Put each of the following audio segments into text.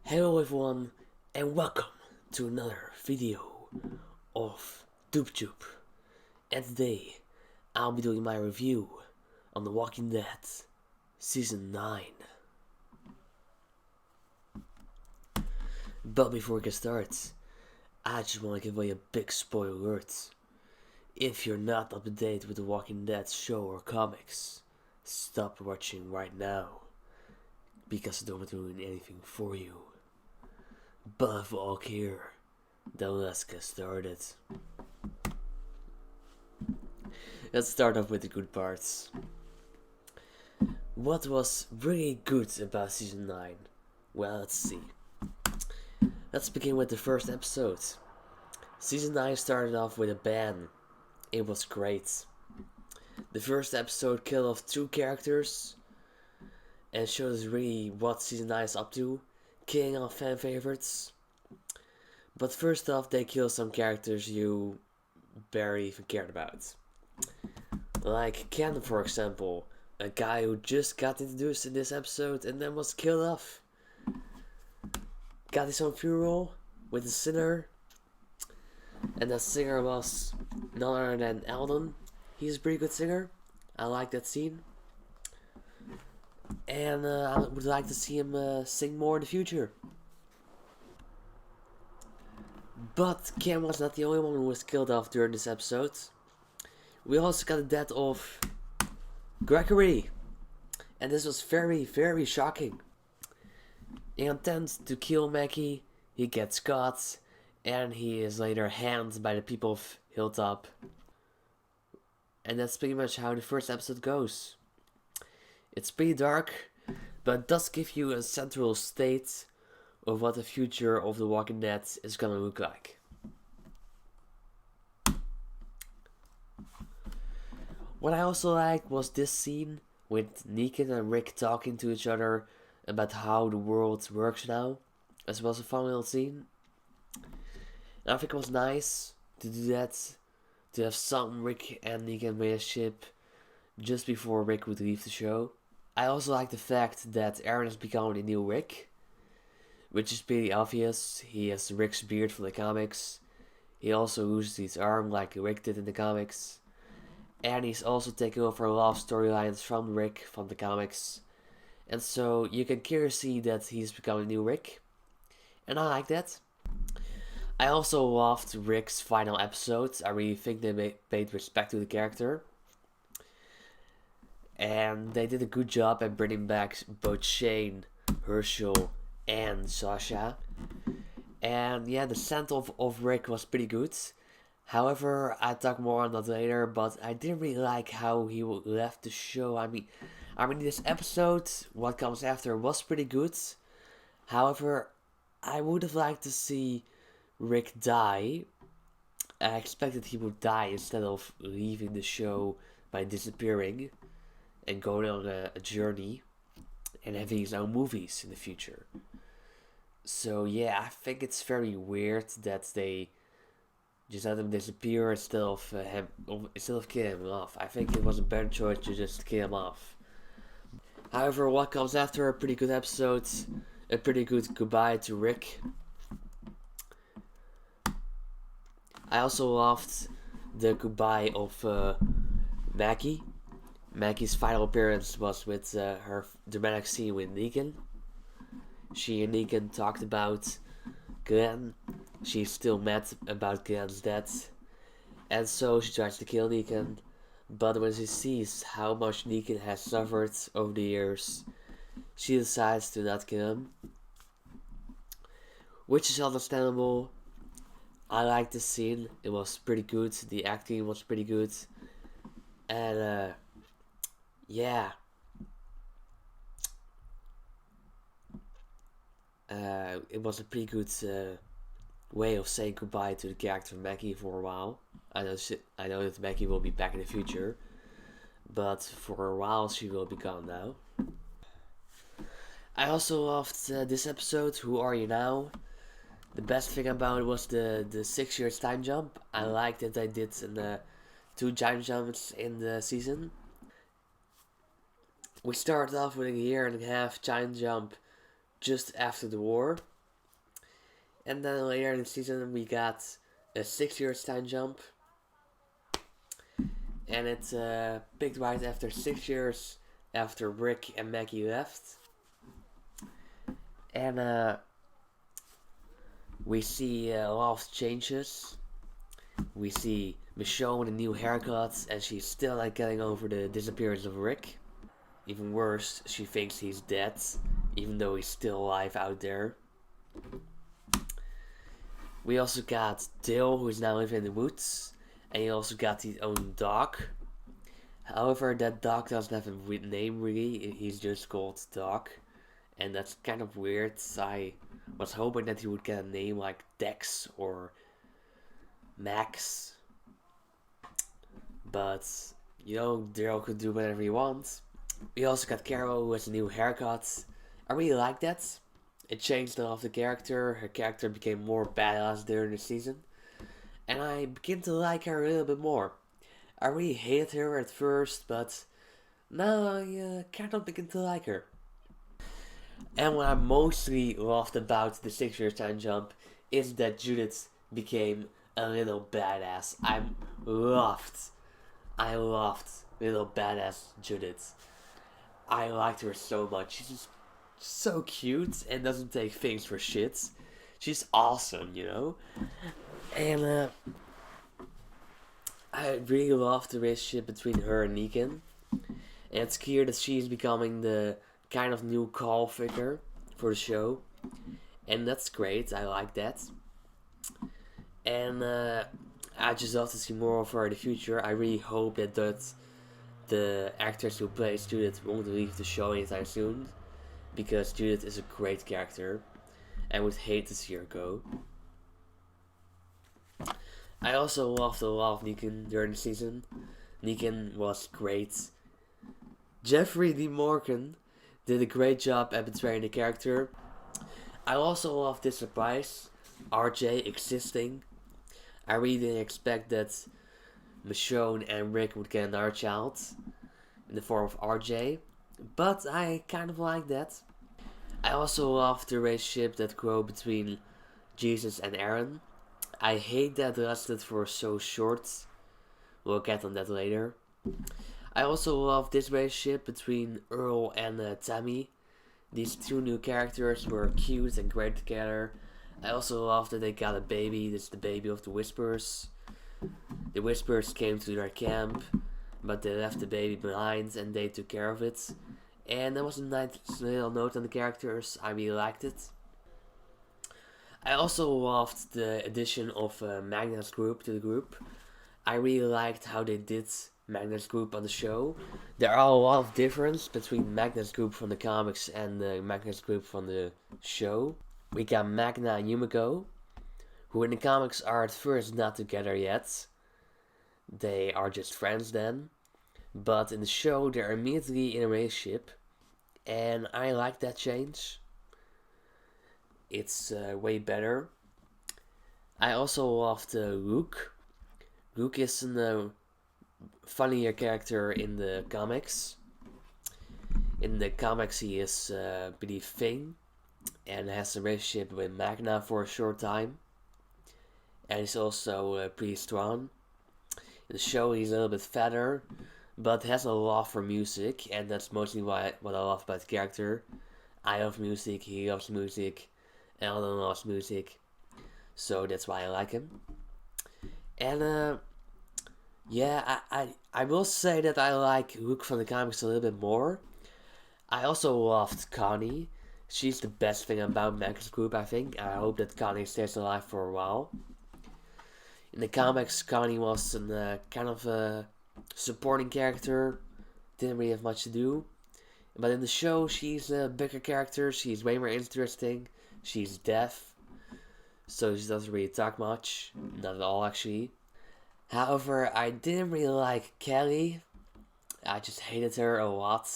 Hello everyone and welcome to another video of DoopTube. And today I'll be doing my review on The Walking Dead Season 9. But before we get started, I just want to give away a big spoiler alert. If you're not up to date with The Walking Dead show or comics, stop watching right now, because I don't want to ruin anything for you. But if we're all here, then let's get started. Let's start off with the good parts. What was really good about Season 9? Well, let's see. Let's begin with the first episode. Season 9 started off with a bang. It was great. The first episode killed off 2 characters and showed us really what Season 9 is up to, killing off fan favorites. But first off, they kill some characters you barely even cared about. Like Ken, for example, a guy who just got introduced in this episode and then was killed off. Got his own funeral with a singer, and that singer was none other than Eldon. He's a pretty good singer. I like that scene. And I would like to see him sing more in the future. But Cam was not the only one who was killed off during this episode. We also got the death of Gregory. And this was very, very shocking. He intends to kill Maggie, he gets caught, and he is later hanged by the people of Hilltop. And that's pretty much how the first episode goes. It's pretty dark, but it does give you a central state of what the future of The Walking Dead is gonna look like. What I also liked was this scene with Negan and Rick talking to each other about how the world works now. As well as a fun little scene. And I think it was nice to do that, to have some Rick and Negan relationship just before Rick would leave the show. I also like the fact that Aaron has become the new Rick, which is pretty obvious. He has Rick's beard from the comics. He also loses his arm like Rick did in the comics. And he's also taking over a lot of storylines from Rick from the comics. And so you can clearly see that he's becoming a new Rick. And I like that. I also loved Rick's final episode. I really think they paid respect to the character. And they did a good job at bringing back both Shane, Herschel, and Sasha. And yeah, the scent of Rick was pretty good. However, I'll talk more on that later, but I didn't really like how he left the show. I mean, this episode, what comes after, was pretty good. However, I would have liked to see Rick die. I expected he would die instead of leaving the show by disappearing and going on a journey and having his own movies in the future. So yeah, I think it's very weird that they just let him disappear instead of killing him off. I think it was a better choice to just kill him off. However, what comes after a pretty good episode, a pretty good goodbye to Rick. I also loved the goodbye of Maggie. Maggie's final appearance was with her dramatic scene with Negan. She and Negan talked about Glenn. She's still mad about Glenn's death. And so she tries to kill Negan. But when she sees how much Negan has suffered over the years, she decides to not kill him. Which is understandable. I liked the scene. It was pretty good. The acting was pretty good. And yeah. It was a pretty good way of saying goodbye to the character of Maggie for a while. I know that Maggie will be back in the future, but for a while she will be gone now. I also loved this episode, Who Are You Now? The best thing about it was the 6 years time jump. I liked that they did 2 time jumps in the season. We started off with a year and a half time jump just after the war, And then later in the season we got a 6 years time jump. And it's picked right after 6 years after Rick and Maggie left. And we see a lot of changes. We see Michonne with a new haircut, and she's still not getting over the disappearance of Rick. Even worse, she thinks he's dead, even though he's still alive out there. We also got Dale, who's now living in the woods, and he also got his own dog. However, that dog doesn't have a name really, he's just called Dog, and that's kind of weird. I was hoping that he would get a name like Dex or Max, but you know, Daryl could do whatever he wants. We also got Carol, who has a new haircut. I really like that. It changed a lot of the character. Her character became more badass during the season, and I begin to like her a little bit more. I really hated her at first, but now I kind of begin to like her. And what I mostly loved about the 6 years time jump is that Judith became a little badass. I loved little badass Judith. I liked her so much. She's just so cute and doesn't take things for shit. She's awesome, you know? And I really love the relationship between her and Negan. And it's clear that she's becoming the kind of new call figure for the show. And that's great, I like that. And I just love to see more of her in the future. I really hope that the actress who plays Judith won't leave the show anytime soon, because Judith is a great character. I would hate to see her go. I also loved a lot of Negan during the season. Negan was great. Jeffrey D. Morgan did a great job at betraying the character. I also love this surprise, RJ existing. I really didn't expect that Michonne and Rick would get another child in the form of RJ, but I kind of like that. I also love the relationship that grew between Jesus and Aaron. I hate that it lasted for so short. We'll get on that later. I also love this relationship between Earl and Tammy. These two new characters were cute and great together. I also love that they got a baby. This is the baby of the Whisperers. The Whisperers came to their camp, but they left the baby behind and they took care of it. And there was a nice little note on the characters. I really liked it. I also loved the addition of Magnus Group to the group. I really liked how they did Magnus Group on the show. There are a lot of difference between Magnus Group from the comics and the Magnus Group from the show. We got Magna and Yumiko, who in the comics are at first not together yet. They are just friends then. But in the show they're immediately in a relationship. And I like that change. It's way better. I also loved Luke. Luke is a funnier character in the comics. In the comics he is, I believe, Finn, and has a relationship with Magna for a short time. And he's also pretty strong. In the show he's a little bit fatter, but has a love for music, and that's mostly what I love about the character. I love music, he loves music, Alan loves music, so that's why I like him. And yeah, I will say that I like Luke from the comics a little bit more. I also loved Connie. She's the best thing about Magnus Group, I think. I hope that Connie stays alive for a while. In the comics, Connie was a kind of a supporting character. Didn't really have much to do. But in the show, she's a bigger character. She's way more interesting. She's deaf, so she doesn't really talk much. Not at all, actually. However, I didn't really like Kelly. I just hated her a lot.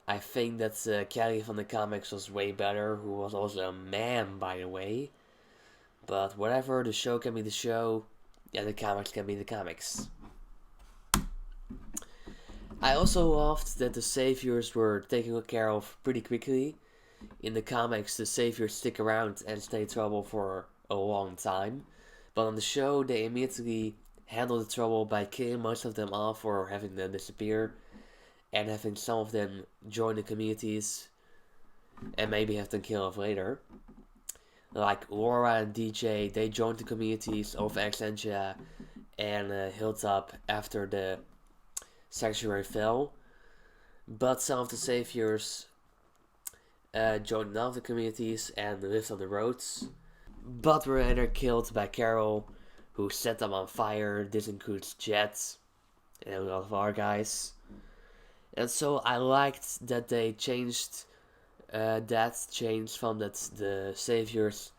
I think that Kelly from the comics was way better, who was also a man, by the way. But whatever, the show can be the show, and the comics can be the comics. I also loved that the saviors were taken care of pretty quickly. in the comics, the Saviors stick around and stay trouble for a long time. But on the show, they immediately handle the trouble by killing most of them off or having them disappear, and having some of them join the communities, and maybe have them kill off later. Like Laura and DJ, they joined the communities of Exentia and Hilltop after the sanctuary fell. But some of the Saviors joined none of the communities and lived on the roads. But were later killed by Carol, who set them on fire. This includes Jet and a lot of our guys. And so I liked that they changed that change from that the Saviors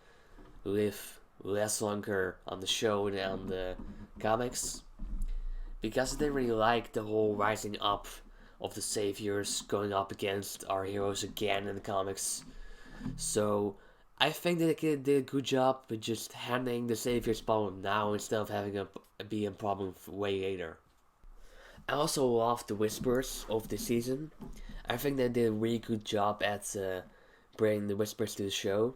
live less longer on the show than on the comics. Because I didn't really like the whole rising up of the Saviors going up against our heroes again in the comics. So I think that they did a good job with just handling the Savior's problem now instead of having it be a problem way later. I also loved the Whispers of the season. I think they did a really good job at bringing the Whispers to the show.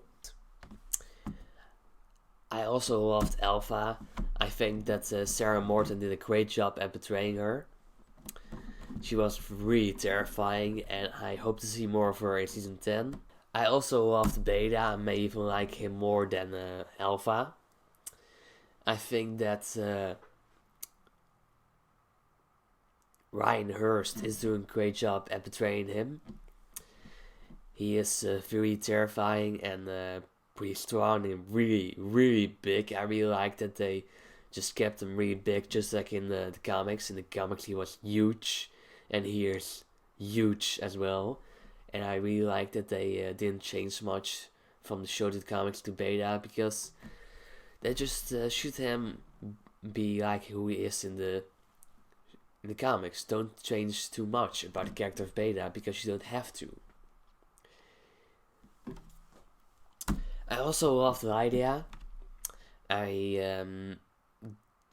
I also loved Alpha. I think that Sarah Morton did a great job at betraying her. She was really terrifying, and I hope to see more of her in season 10. I also loved Beta. I may even like him more than Alpha. I think that Ryan Hurst is doing a great job at betraying him. He is very terrifying and pretty strong and really, really big. I really like that they just kept him really big, just like in the comics. In the comics, he was huge, and he is huge as well. And I really like that they didn't change much from the show to the comics to Beta, because they just shoot him be like who he is in the comics. Don't change too much about the character of Beta, because you don't have to. I also loved Lydia. I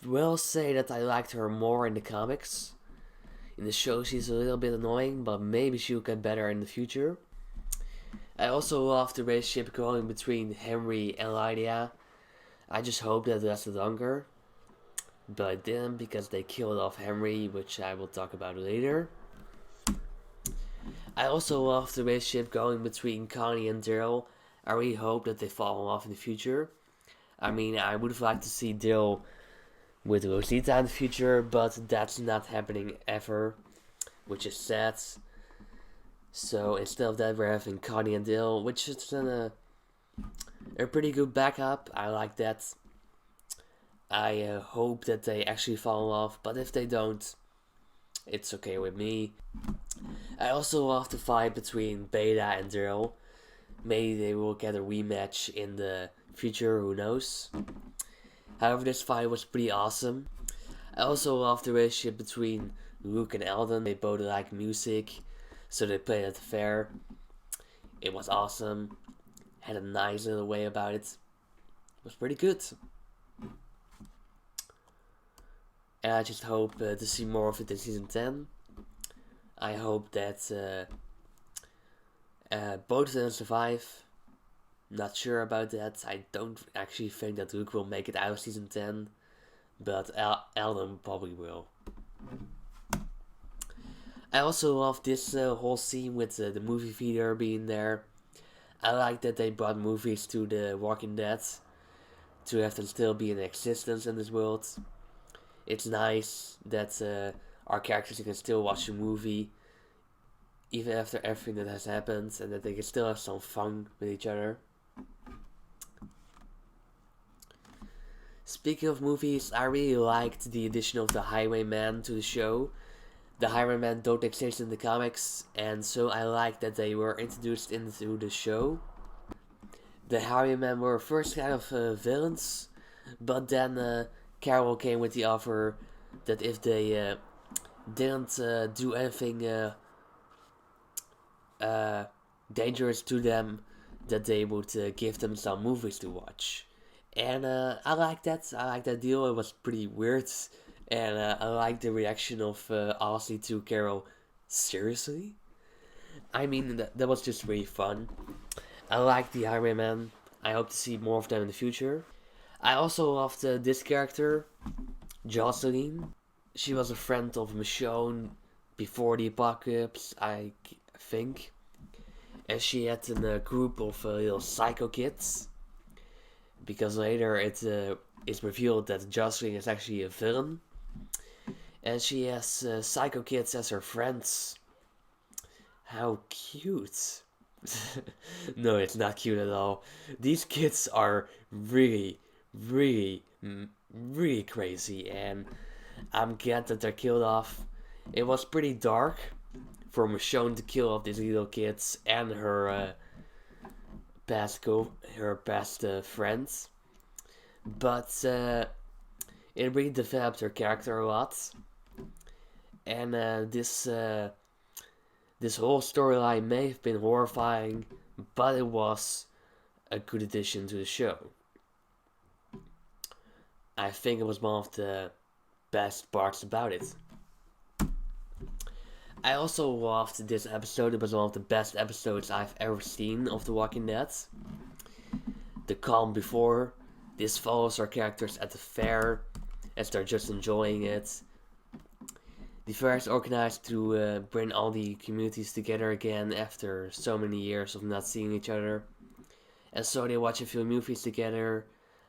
will say that I liked her more in the comics. In the show she's a little bit annoying, but maybe she'll get better in the future. I also loved the relationship going between Henry and Lydia. I just hope that it lasted longer. But it didn't, because they killed off Henry, which I will talk about later. I also loved the relationship going between Connie and Daryl. I really hope that they fall in love in the future. I mean, I would have liked to see Daryl with Rosita in the future, but that's not happening ever, which is sad. So instead of that, we're having Connie and Dale, which is a pretty good backup. I like that. I hope that they actually fall in love, but if they don't, it's okay with me. I also love the fight between Beta and Daryl. Maybe they will get a rematch in the future, who knows. However, this fight was pretty awesome. I also love the relationship between Luke and Alden. They both like music, so they played at the fair. It was awesome. Had a nice little way about it. It was pretty good. And I just hope to see more of it in season 10. I hope that both of them survive. Not sure about that. I don't actually think that Luke will make it out of season 10, but Alden probably will. I also love this whole scene with the movie theater being there. I like that they brought movies to the Walking Dead to have them still be in existence in this world. It's nice that our characters can still watch a movie even after everything that has happened, and that they can still have some fun with each other. Speaking of movies, I really liked the addition of the Highwaymen to the show. The Highwaymen don't exist in the comics, and so I like that they were introduced into the show. The Highwaymen were first kind of villains, but then Carol came with the offer that if they didn't do anything dangerous to them, that they would give them some movies to watch. And I like that. I like that deal. It was pretty weird. And I like the reaction of Ozzy to Carol. Seriously? I mean, that was just really fun. I like the Highwaymen. I hope to see more of them in the future. I also loved this character, Jocelyn. She was a friend of Michonne before the apocalypse, I think. And she had a group of little psycho kids. Because later it is revealed that Jocelyn is actually a villain. And she has psycho kids as her friends. How cute. No, it's not cute at all. These kids are really, really, really crazy, and I'm glad that they're killed off. It was pretty dark for Michonne to kill off these little kids and her past friends, but it really developed her character a lot, and this whole storyline may have been horrifying, but it was a good addition to the show. I think it was one of the best parts about it. I also loved this episode. It was one of the best episodes I've ever seen of The Walking Dead. The calm before. This follows our characters at the fair as they're just enjoying it. The fair is organized to bring all the communities together again after so many years of not seeing each other. And so they watch a few movies together.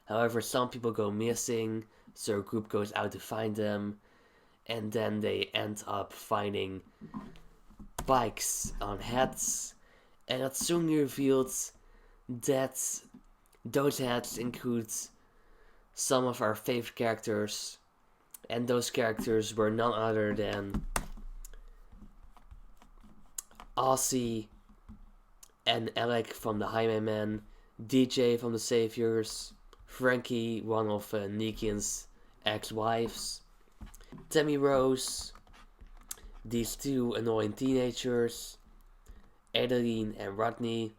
However, some people go missing, so a group goes out to find them. And then they end up finding bikes on hats. And it's soon revealed that those hats include some of our favorite characters. And those characters were none other than Ozzy and Alec from the Highwaymen, DJ from the Saviors, Frankie, one of Negan's ex-wives, Tammy Rose, these two annoying teenagers, Adeline and Rodney,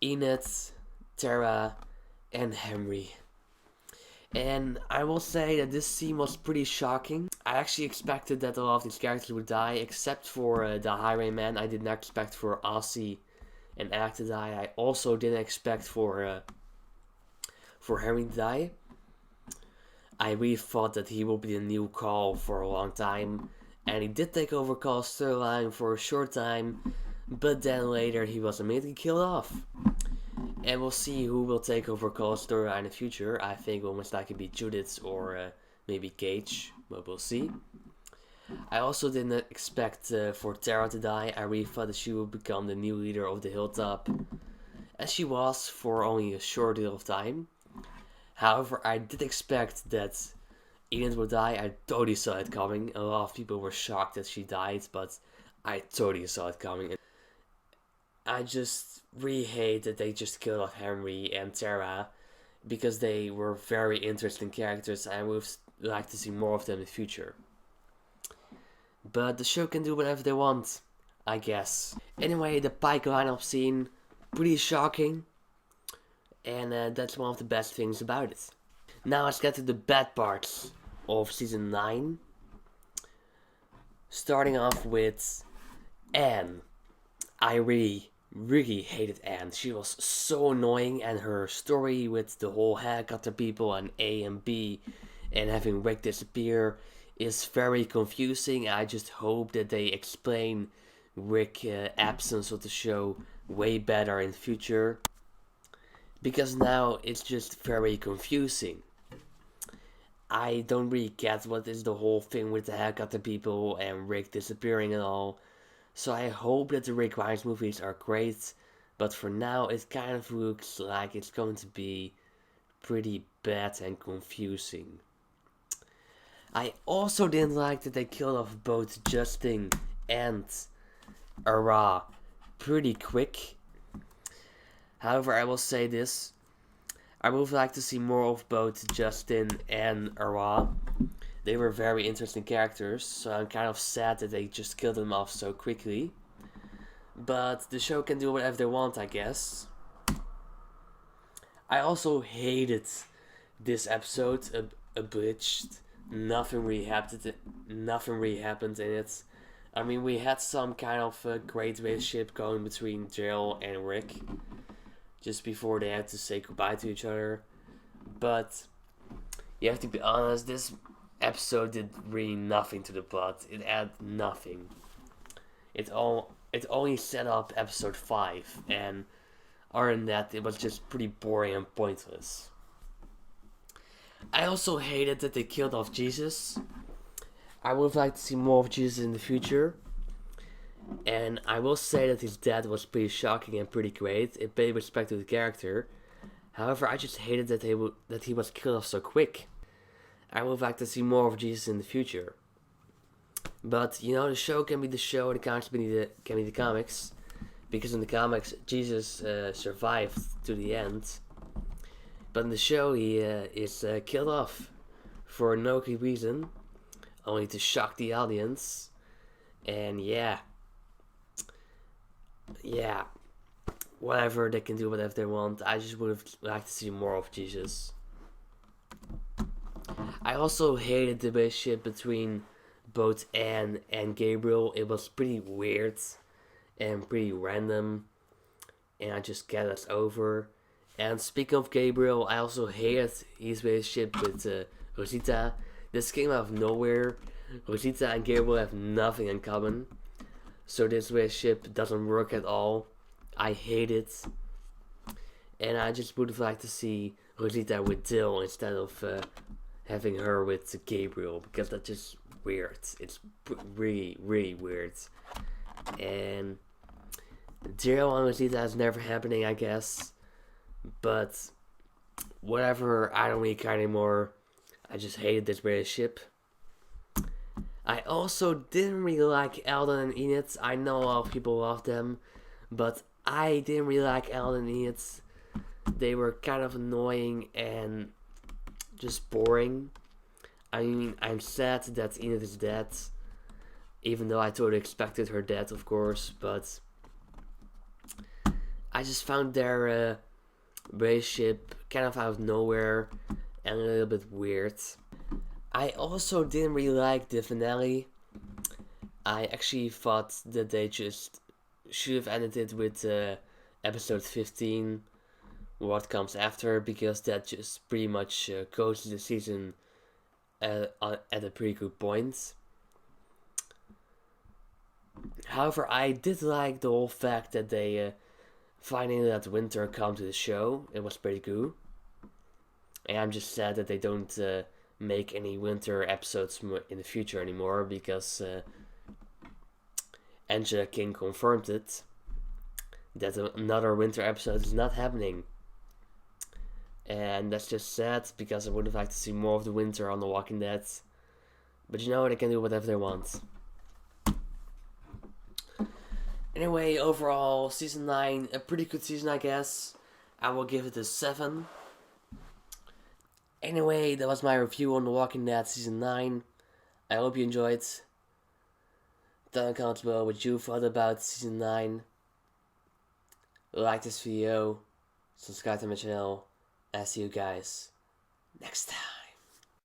Enid, Tara, and Henry. And I will say that this scene was pretty shocking. I actually expected that a lot of these characters would die, except for the Highwayman. I did not expect for Ozzy and Alec to die. I also didn't expect for Henry to die. I really thought that he would be the new Carl for a long time, and he did take over Carl's storyline for a short time, but then later he was immediately killed off. And we'll see who will take over Carl's storyline in the future. I think it will most likely be Judith or maybe Gage, but we'll see. I also didn't expect for Tara to die. I really thought that she would become the new leader of the Hilltop, as she was for only a short deal of time. However, I did expect that Enid would die. I totally saw it coming. A lot of people were shocked that she died, but I totally saw it coming. I just really hate that they just killed off Henry and Tara, because they were very interesting characters and I would like to see more of them in the future. But the show can do whatever they want, I guess. Anyway, the Pike lineup scene, pretty shocking. And that's one of the best things about it. Now let's get to the bad parts of season 9. Starting off with Anne. I really hated Anne. She was so annoying, and her story with the whole helicopter people and A and B and having Rick disappear is very confusing. I just hope that they explain Rick's absence of the show way better in future, because now it's just very confusing. I don't really get what is the whole thing with the helicopter people and Rick disappearing and all. So I hope that the Rick Grimes movies are great, but for now it kind of looks like it's going to be pretty bad and confusing. I also didn't like that they killed off both Justin and Ara pretty quick. However, I will say this. I would like to see more of both Justin and Ara. They were very interesting characters, so I'm kind of sad that they just killed them off so quickly. But the show can do whatever they want, I guess. I also hated this episode, Abridged. Nothing really happened in it. I mean, we had some kind of great relationship going between Daryl and Rick just before they had to say goodbye to each other. But you have to be honest, this episode did really nothing to the plot. It added nothing. It only set up episode 5, and other than that, it was just pretty boring and pointless. I also hated that they killed off Jesus. I would have liked to see more of Jesus in the future. And I will say that his death was pretty shocking and pretty great. It paid respect to the character. However, I just hated that he was killed off so quick. I would have liked to see more of Jesus in the future. But, you know, the show can be the show, and the comics can be the comics. Because in the comics, Jesus survived to the end. But in the show, he is killed off for no good reason. Only to shock the audience. And yeah. Whatever, they can do whatever they want. I just would have liked to see more of Jesus. I also hated the relationship between both Anne and Gabriel. It was pretty weird and pretty random, and I just got us over. And speaking of Gabriel, I also hated his relationship with Rosita. This came out of nowhere. Rosita and Gabriel have nothing in common, so this relationship doesn't work at all. I hate it, and I just would have liked to see Rosita with Dill instead of having her with Gabriel, because that's just weird. It's really, really weird. And Daryl and Rosita is never happening, I guess. But whatever, I don't really care anymore. I just hated this relationship. I also didn't really like Alden and Enid. I know a lot of people love them, but I didn't really like Alden and Enid. They were kind of annoying and just boring. I mean, I'm sad that Enid is dead, even though I totally expected her death, of course, but I just found their relationship kind of out of nowhere and a little bit weird. I also didn't really like the finale. I actually thought that they just should have ended it with episode 15, what comes after, because that just pretty much closes the season at a pretty good point. However, I did like the whole fact that they finally let Winter come to the show. It was pretty cool. And I'm just sad that they don't make any Winter episodes in the future anymore, because Angela King confirmed it, that another Winter episode is not happening. And that's just sad, because I would have liked to see more of the Winter on The Walking Dead. But you know, they can do whatever they want. Anyway, overall, Season 9, a pretty good season, I guess. I will give it a 7. Anyway, that was my review on The Walking Dead Season 9. I hope you enjoyed. Tell in the comments below what you thought about Season 9. Like this video, subscribe to my channel, and I'll see you guys next time.